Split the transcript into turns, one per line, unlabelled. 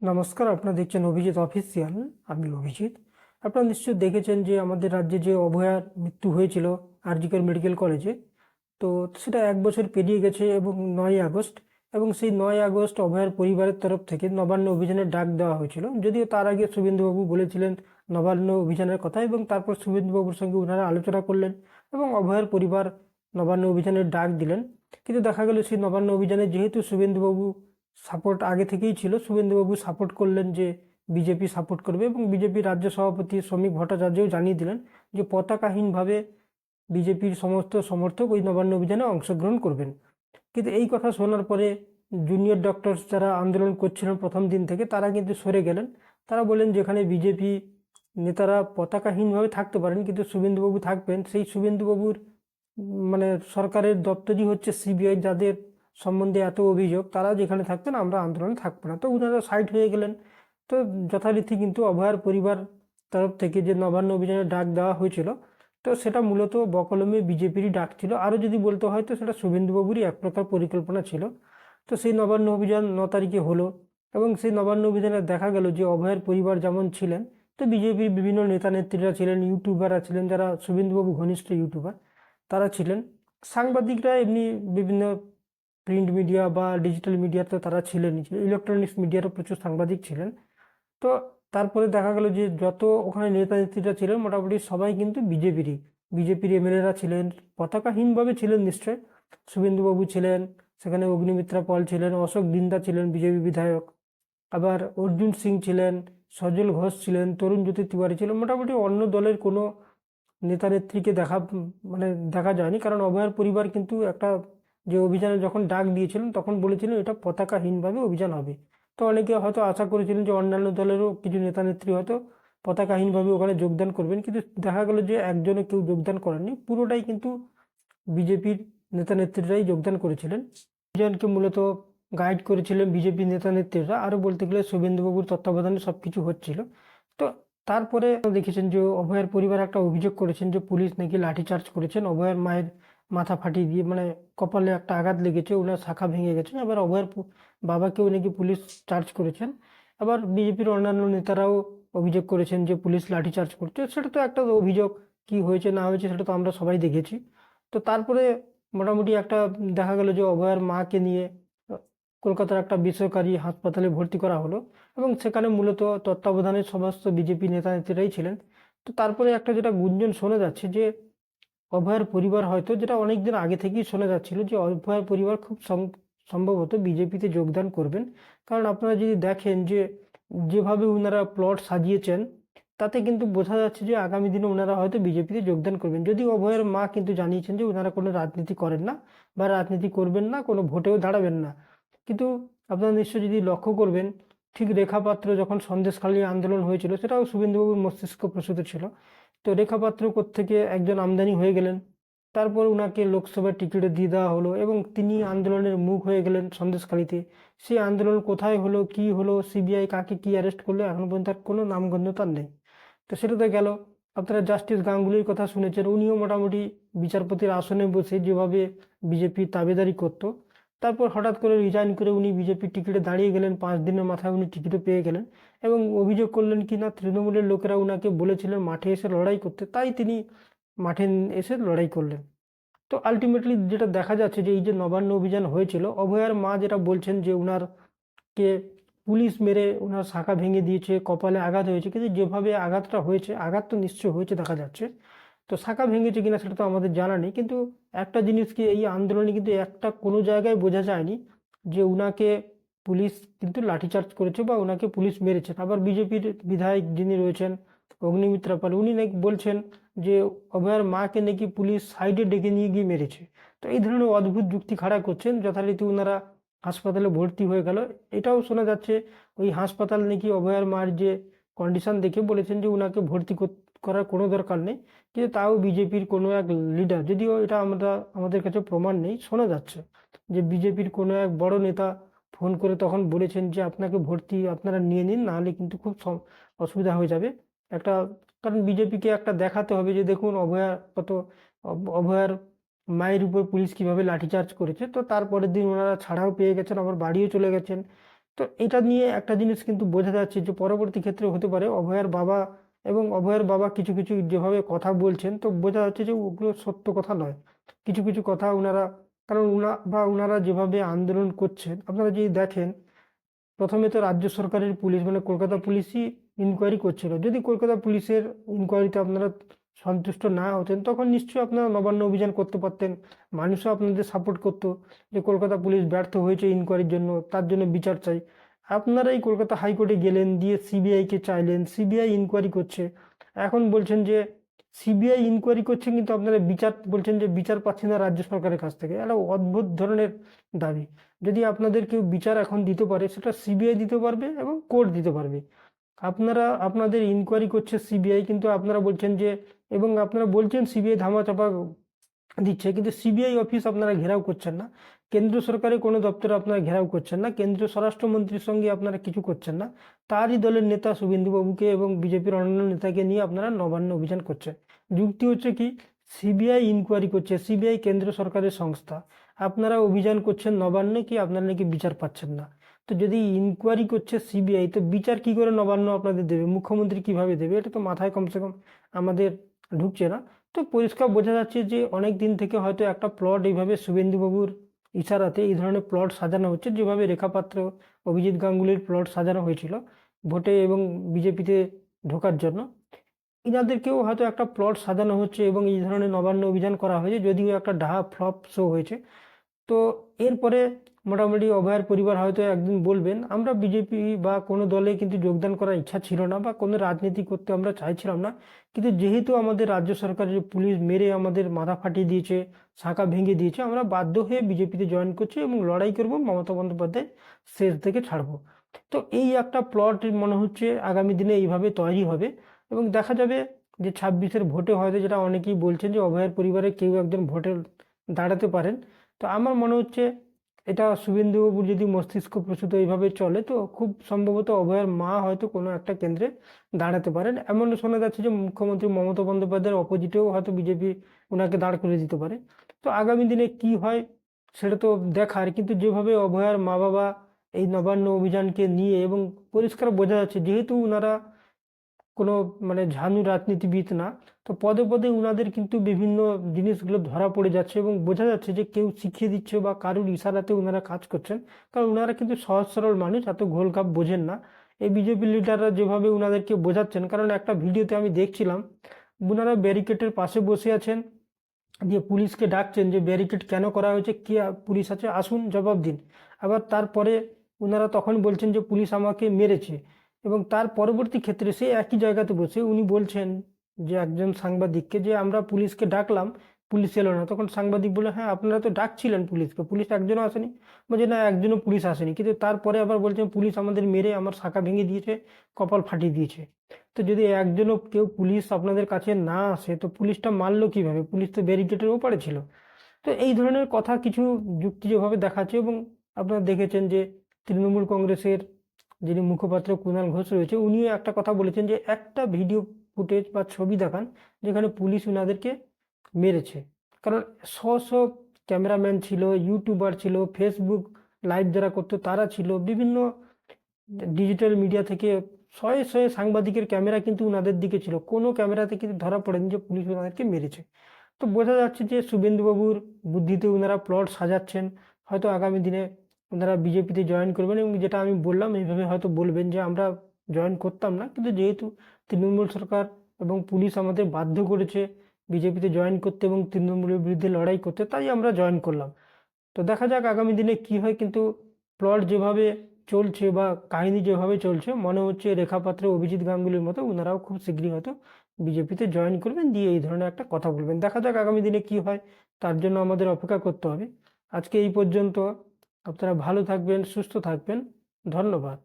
নমস্কার, আপনারা দেখছেন অভিজিৎ অফিসিয়াল। আমি অভিজিৎ। আপনারা নিশ্চয়ই দেখেছেন যে আমাদের রাজ্যে যে অভয়ার মৃত্যু হয়েছিল আরজিকর মেডিকেল কলেজে, তো সেটা 1 বছর পেরিয়ে গেছে এবং 9ই আগস্ট, এবং সেই 9ই আগস্ট অভয়ার পরিবারের তরফ থেকে নবান্ন অভিযানের ডাক দেওয়া হয়েছিল। যদিও তার আগে শুভেন্দুবাবু বলেছিলেন নবান্ন অভিযানের কথা, এবং তারপর শুভেন্দুবাবুর সঙ্গে ওনারা আলোচনা করলেন এবং অভয়ার পরিবার নবান্ন অভিযানের ডাক দিলেন। কিন্তু দেখা গেল সেই নবান্ন অভিযানে যেহেতু শুভেন্দুবাবু সাপোর্ট আগে থেকেই ছিল, শুভেন্দুবাবু সাপোর্ট করলেন যে বিজেপি সাপোর্ট করবে, এবং বিজেপি রাজ্য সভাপতি শ্রমিক ভট্টাচার্যও জানিয়ে দিলেন যে পতাকাহীনভাবে বিজেপির সমস্ত সমর্থক ওই নবান্ন অভিযানে অংশগ্রহণ করবেন। কিন্তু এই কথা শোনার পরে জুনিয়র ডক্টরস যারা আন্দোলন করছিলেন প্রথম দিন থেকে, তারা কিন্তু সরে গেলেন। তারা বললেন যেখানে বিজেপি নেতারা পতাকাহীনভাবে থাকতে পারেন কিন্তু শুভেন্দুবাবু থাকবেন, সেই শুভেন্দুবাবুর মানে সরকারের দপ্তরই হচ্ছে সিবিআই, যাদের সম্বন্ধে এত অভিযোগ, তারা যেখানে থাকতেন আমরা আন্দোলনে থাকবো না। তো ওনারা সাইড হয়ে গেলেন। তো যথারীতি কিন্তু অভয়ার পরিবার তরফ থেকে যে নবান্ন অভিযানের ডাক দেওয়া হয়েছিল, তো সেটা মূলত বকলমে বিজেপিরই ডাক ছিল। আরও যদি বলতে হয় তো সেটা শুভেন্দুবাবুরই এক প্রকার পরিকল্পনা ছিল। তো সেই নবান্ন অভিযান 9 তারিখে হলো, এবং সেই নবান্ন অভিযানে দেখা গেল যে অভয়ের পরিবার যেমন ছিলেন, তো বিজেপির বিভিন্ন নেতা নেত্রীরা ছিলেন, ইউটিউবাররা ছিলেন, যারা শুভেন্দুবাবু ঘনিষ্ঠ ইউটিউবার তারা ছিলেন, সাংবাদিকরা এমনি বিভিন্ন প্রিন্ট মিডিয়া বা ডিজিটাল মিডিয়াতে তারা ছিলেনই, ইলেকট্রনিক্স মিডিয়ারও প্রচুর সাংবাদিক ছিলেন। তো তারপরে দেখা গেল যে যত ওখানে নেতা নেত্রীরা ছিলেন মোটামুটি সবাই কিন্তু বিজেপির এমএলএরা ছিলেন, পতাকাহীনভাবে ছিলেন নিশ্চয়। শুভেন্দুবাবু ছিলেন, সেখানে অগ্নিমিত্রা পল ছিলেন, অশোক দিন্দা ছিলেন বিজেপি বিধায়ক, আবার অর্জুন সিং ছিলেন, সজল ঘোষ ছিলেন, তরুণ জ্যোতি তিওয়ারি ছিল। মোটামুটি অন্য দলের কোনো নেতা নেত্রীকে মানে দেখা যায়নি, কারণ অভয়ার পরিবার কিন্তু একটা যে অভিযানে যখন ডাক দিয়েছিলেন তখন বলেছিলেন এটা পতাকাহীনভাবে অভিযান হবে। তো অনেকে হয়তো আশা করেছিলেন যে অন্যান্য দলেরও কিছু নেতা নেত্রী হয়তো পতাকাহীনভাবে ওখানে যোগদান করবেন, কিন্তু দেখা গেল যে একজনও কেউ যোগদান করেননি, পুরোটাই কিন্তু বিজেপির নেতা নেত্রীরাই যোগদান করেছিলেন। অভিযানকে মূলত গাইড করেছিলেন বিজেপি নেতা নেত্রীরা, আরও বলতে গেলে শুভেন্দুবাবুর তত্ত্বাবধানে সবকিছু হচ্ছিল। তো তারপরে দেখেছেন যে অভয়ের পরিবার একটা অভিযোগ করেছেন যে পুলিশ নাকি লাঠিচার্জ করেছেন, অভয়ের মায়ের মাথা ফাটিয়ে দিয়ে, মানে কপালে একটা আঘাত লেগেছে, ওনার শাখা ভেঙে গেছে। আবার অভয়ের বাবাকেও নাকি পুলিশ চার্জ করেছেন। আবার বিজেপির অন্যান্য নেতারাও অভিযোগ করেছেন যে পুলিশ লাঠিচার্জ করছে। সেটা তো একটা অভিযোগ, কি হয়েছে না হয়েছে সেটা তো আমরা সবাই দেখেছি। তো তারপরে মোটামুটি একটা দেখা গেল যে অভয়ার মাকে নিয়ে কলকাতার একটা বেসরকারি হাসপাতালে ভর্তি করা হলো, এবং সেখানে মূলত তত্ত্বাবধানে সমস্ত বিজেপি নেতা নেত্রীরাই ছিলেন। তো তারপরে একটা যেটা গুঞ্জন শোনা যাচ্ছে যে অভয়ের পরিবার হয়তো, যেটা অনেকদিন আগে থেকেই শোনা যাচ্ছিল, যে অভয়ের পরিবার খুব সম্ভবত বিজেপিতে যোগদান করবেন। কারণ আপনারা যদি দেখেন যে যেভাবে ওনারা প্লট সাজিয়েছেন, তাতে কিন্তু বোঝা যাচ্ছে যে আগামী দিনে ওনারা হয়তো বিজেপিতে যোগদান করবেন। যদিও অভয়ের মা কিন্তু জানিয়েছেন যে ওনারা কোনো রাজনীতি করেন না বা রাজনীতি করবেন না, কোনো ভোটেও দাঁড়াবেন না। কিন্তু আপনারা নিশ্চয়ই যদি লক্ষ্য করবেন, ঠিক রেখা পাত্র যখন সন্দেশখালী আন্দোলন হয়েছিল, সেটাও শুভেন্দুবাবুর মস্তিষ্ক প্রসূত ছিল। তো রেখা পাত্র কোত্থেকে একজন আমদানি হয়ে গেলেন, তারপর ওনাকে লোকসভার টিকিটে দিয়ে দেওয়া হলো, এবং তিনি আন্দোলনের মুখ হয়ে গেলেন সন্দেশখালীতে। সেই আন্দোলন কোথায় হলো, কি হলো, সিবিআই কাকে কি অ্যারেস্ট করলো, এখন পর্যন্ত তার কোনো নামগন্ধ তার নেই। তো সেটাতে গেল। আপনারা জাস্টিস গাঙ্গুলির কথা শুনেছেন, উনিও মোটামুটি বিচারপতির আসনে বসে যেভাবে বিজেপির তাবেদারি করতো, তারপর হঠাৎ করে রিজাইন করে উনি বিজেপির টিকিটে দাঁড়িয়ে গেলেন, 5 দিনের মাথায় উনি টিকিটও পেয়ে গেলেন, এবং অভিযোগ করলেন কি না তৃণমূলের লোকেরা উনাকে বলেছিলেন মাঠে এসে লড়াই করতে, তাই তিনি মাঠে এসে লড়াই করলেন। তো আলটিমেটলি যেটা দেখা যাচ্ছে যে এই যে নবান্ন অভিযান হয়েছিল, অভয়ার মা যেটা বলছেন যে কে পুলিশ মেরে ওনার শাখা ভেঙে দিয়েছে, কপালে আঘাত হয়েছে, কিন্তু যেভাবে আঘাতটা হয়েছে, আঘাত তো নিশ্চয় হয়েছে দেখা যাচ্ছে। তো শাখা ভেঙেছে কিনা সেটা তো আমাদের জানা নেই, কিন্তু একটা জিনিস কি, এই আন্দোলনে কিন্তু একটা কোনো জায়গায় বোঝা যায়নি যে উনাকে পুলিশ কিন্তু লাঠিচার্জ করেছে বা ওনাকে পুলিশ মেরেছে। আবার বিজেপির বিধায়ক যিনি রয়েছেন অগ্নিমিত্রা পাল, উনি নাকি বলছেন যে অভয়ার মাকে নাকি পুলিশ সাইডে ডেকে নিয়ে গিয়ে মেরেছে। তো এই ধরনের অদ্ভুত যুক্তি খাড়া করছেন। যথারীতি ওনারা হাসপাতালে ভর্তি হয়ে গেল। এটাও শোনা যাচ্ছে ওই হাসপাতাল নাকি অভয়ার মার যে কন্ডিশন দেখে বলেছেন যে ওনাকে ভর্তি করার কোনো দরকার নেই, কিন্তু তাও বিজেপির কোনো এক লিডার, যদিও এটা আমাদের কাছে প্রমাণ নেই, শোনা যাচ্ছে যে বিজেপির কোনো এক বড় নেতা ফোন করে তখন বলেছেন যে আপনাকে ভর্তি আপনারা নিয়ে নিন, নাহলে কিন্তু খুব অসুবিধা হয়ে যাবে একটা। কারণ বিজেপিকে একটা দেখাতে হবে যে দেখুন অভয়ার মায়ের উপর পুলিশ কিভাবে লাঠিচার্জ করেছে। তো তারপরের দিন ওনারা ছাড়াও পেয়ে গেছেন, আবার বাড়িও চলে গেছেন। তো তো এটা নিয়ে একটা জিনিস কিন্তু বোঝা যাচ্ছে যে পরবর্তী ক্ষেত্রে হতে পারে অভয়ার বাবা এবং অভয়ের বাবা কিছু কিছু যেভাবে কথা বলছেন, তো বোঝা যাচ্ছে যে ওগুলো সত্য কথা নয়। কিছু কিছু কথা ওনারা, কারণ ওনারা যেভাবে আন্দোলন করছেন, আপনারা যদি দেখেন, প্রথমে তো রাজ্য সরকারের পুলিশ মানে কলকাতা পুলিশই ইনকোয়ারি করছিল। যদি কলকাতা পুলিশের ইনকোয়ারিতে আপনারা সন্তুষ্ট না হতেন, তখন নিশ্চয়ই আপনারা নবান্ন অভিযান করতে পারতেন। মানুষও আপনাদের সাপোর্ট করতো যে কলকাতা পুলিশ ব্যর্থ হয়েছে ইনকোয়ারির জন্য, তার জন্য বিচার চাই। আপনারাই কলকাতা হাইকোর্টে গেলেন, দিয়ে সিবিআইকে চাইলেন, সিবিআই ইনকোয়ারি করছে। এখন বলছেন যে সিবিআই ইনকোয়ারি করছে, কিন্তু আপনারা বিচার বলছেন যে বিচার পাচ্ছেন না রাজ্য সরকারের কাছ থেকে। একটা অদ্ভুত ধরনের দাবি। যদি আপনাদের কেউ বিচার এখন দিতে পারে, সেটা সিবিআই দিতে পারবে এবং কোর্ট দিতে পারবে। আপনারা আপনাদের ইনকোয়ারি করছে সিবিআই, কিন্তু আপনারা বলছেন যে, এবং আপনারা বলছেন সিবিআই ধামাচাপা দিচ্ছে, কিন্তু সিবিআই অফিস আপনারা ঘেরাও করছেন না। কেন্দ্র সরকারের কোনো দপ্তরে আপনারা ঘেরাও করছেন না। কেন্দ্রীয় স্বরাষ্ট্রমন্ত্রীর সঙ্গে আপনারা কিছু করছেন না। তারই দলের নেতা শুভেন্দুবাবুকে এবং বিজেপির অন্যান্য নেতাকে নিয়ে আপনারা নবান্ন অভিযান করছেন। যুক্তি হচ্ছে কি, সিবিআই ইনকোয়ারি করছে, সিবিআই কেন্দ্র সরকারের সংস্থা, আপনারা অভিযান করছেন নবান্নে, কি আপনারা নাকি বিচার পাচ্ছেন না। তো যদি ইনকোয়ারি করছে সিবিআই, তো বিচার কি করে নবান্ন আপনাদের দেবে, মুখ্যমন্ত্রী কিভাবে দেবে? এটা তো মাথায় কমসে কম আমাদের ঢুকছে না। তো পরিষ্কার বোঝা যাচ্ছে যে অনেক দিন থেকে হয়তো একটা প্লট এইভাবে শুভেন্দুবাবুর ইশারাতে এই ধরনের প্লট সাজানো হচ্ছে, যেভাবে রেখা পাত্র, অভিজিৎ গাঙ্গুলির প্লট সাজানো হয়েছিল ভোটে এবং বিজেপিতে ঢোকার জন্য। ইনাদেরকেও হয়তো একটা প্লট সাজানো হচ্ছে এবং এই ধরনের নবান্ন অভিযান করা হয়েছে, যদিও একটা ডাহা ফ্লপ শো হয়েছে। তো এরপরে মোটামুটি অভয়ার পরিবার হয়তো একদিন বলবেন, আমরা বিজেপি বা কোনো দলে কিন্তু যোগদান করার ইচ্ছা ছিল না, বা কোনো রাজনীতি করতে আমরা চাইছিলাম না, কিন্তু যেহেতু আমাদের রাজ্য সরকারের পুলিশ মেরে আমাদের মাথা ফাটিয়ে দিয়েছে, শাখা ভেঙে দিয়েছে, আমরা বাধ্য হয়ে বিজেপিতে জয়েন করছি এবং লড়াই করব, মমতা বন্দ্যোপাধ্যায় শেষ থেকে ছাড়বো। তো এই একটা প্লট মনে হচ্ছে আগামী দিনে এইভাবে তৈরি হবে এবং দেখা যাবে যে 26-এর ভোটে হয়তো, যেটা অনেকেই বলছেন যে অভয়ের পরিবারে কেউ একজন ভোটে দাঁড়াতে পারেন। তো আমার মনে হচ্ছে এটা শুভেন্দুবাবুর যদি মস্তিষ্ক প্রসূত এইভাবে চলে, তো খুব সম্ভবত অভয়ের মা হয়তো কোনো একটা কেন্দ্রে দাঁড়াতে পারেন। এমন শোনা যাচ্ছে যে মুখ্যমন্ত্রী মমতা বন্দ্যোপাধ্যায়ের অপোজিটেও হয়তো বিজেপি ওনাকে দাঁড় করে দিতে পারে। তো আগামী দিনে কি হয় সেটা তো দেখার, কিন্তু যেভাবে অভয়ার মা বাবা এই নবান্ন অভিযানকে নিয়ে, এবং পরিষ্কার বোঝা যাচ্ছে যেহেতু ওনারা কোনো মানে ঝানু রাজনীতিবিদ না, তো পদে পদে উনাদের কিন্তু বিভিন্ন জিনিসগুলো ধরা পড়ে যাচ্ছে এবং বোঝা যাচ্ছে যে কেউ শিখিয়ে দিচ্ছে বা কারুর ইশারাতে উনারা কাজ করছেন। কারণ উনারা কিন্তু সহজ সরল মানুষ, এত ঘোলঘাপ বোঝেন না। এই বিজেপি লিডাররা যেভাবে উনাদেরকে বোঝাচ্ছেন, কারণ একটা ভিডিওতে আমি দেখছিলাম উনারা ব্যারিকেডের পাশে বসে আছেন, দিয়ে পুলিশকে ডাকছেন যে ব্যারিকেড কেন করা হয়েছে, কি পুলিশ আছে, আসুন জবাব দিন। আবার তারপরে ওনারা তখন বলছেন যে পুলিশ আমাকে মেরেছে, এবং তার পরবর্তী ক্ষেত্রে সে একই জায়গাতে বসে উনি বলছেন যে একজন সাংবাদিককে যে আমরা পুলিশকে ডাকলাম, পুলিশ এলো না। তখন সাংবাদিক বলে, হ্যাঁ আপনারা তো ডাকছিলেন পুলিশকে, পুলিশ একজনও আসেনি। বলছে না, একজনও পুলিশ আসেনি, কিন্তু তারপরে আবার বলছেন পুলিশ আমাদের মেরে আমার শাখা ভেঙে দিয়েছে, কপাল ফাটিয়ে দিয়েছে। তো যদি একজনও কেউ পুলিশ আপনাদের কাছে না আসে, তো পুলিশটা মারলো কিভাবে? পুলিশ তো ব্যারিকেডের ওপারে ছিল। তো এই ধরনের কথা কিছু যুক্তি যেভাবে দেখাচ্ছে, এবং আপনারা দেখেছেন যে তৃণমূল কংগ্রেসের যিনি মুখপাত্র কুণাল ঘোষ রয়েছে, উনিও একটা কথা বলেছেন যে একটা ভিডিও ফুটেজ বা ছবি দেখান যেখানে পুলিশ উনাদেরকে মেরেছে। কারণ শ শ ক্যামেরাম্যান ছিল, ইউটিউবার ছিল, ফেসবুক লাইভ যারা করতো তারা ছিল, বিভিন্ন ডিজিটাল মিডিয়া থেকে শয়ে শয়ে সাংবাদিকের ক্যামেরা কিন্তু উনাদের দিকে ছিল, কোনো ক্যামেরাতে কিন্তু ধরা পড়েনি যে পুলিশ ওনাদেরকে মেরেছে। তো বোঝা যাচ্ছে যে শুভেন্দুবাবুর বুদ্ধিতে ওনারা প্লট সাজাচ্ছেন, হয়তো আগামী দিনে ওনারা বিজেপিতে জয়েন করবেন, এবং যেটা আমি বললাম এইভাবে হয়তো বলবেন যে আমরা জয়েন করতাম না, কিন্তু যেহেতু তৃণমূল সরকার এবং পুলিশ আমাদের বাধ্য করেছে বিজেপিতে জয়েন করতে এবং তৃণমূলের বিরুদ্ধে লড়াই করতে, তাই আমরা জয়েন করলাম। তো দেখা যাক আগামী দিনে কি হয়, কিন্তু প্লট যেভাবে চলছে বা কাহিনী যেভাবে চলছে, মনে হচ্ছে রেখা পাত্র, অভিজিৎ গাঙ্গুলির মতো ওনারাও খুব শীঘ্রই হয়তো বিজেপিতে জয়েন করবেন, দিয়ে এই ধরনের একটা কথা বলবেন। দেখা যাক আগামী দিনে কি হয়, তার জন্য আমাদের অপেক্ষা করতে হবে। আজকে এই পর্যন্ত। আপনারা ভালো থাকবেন, সুস্থ থাকবেন। ধন্যবাদ।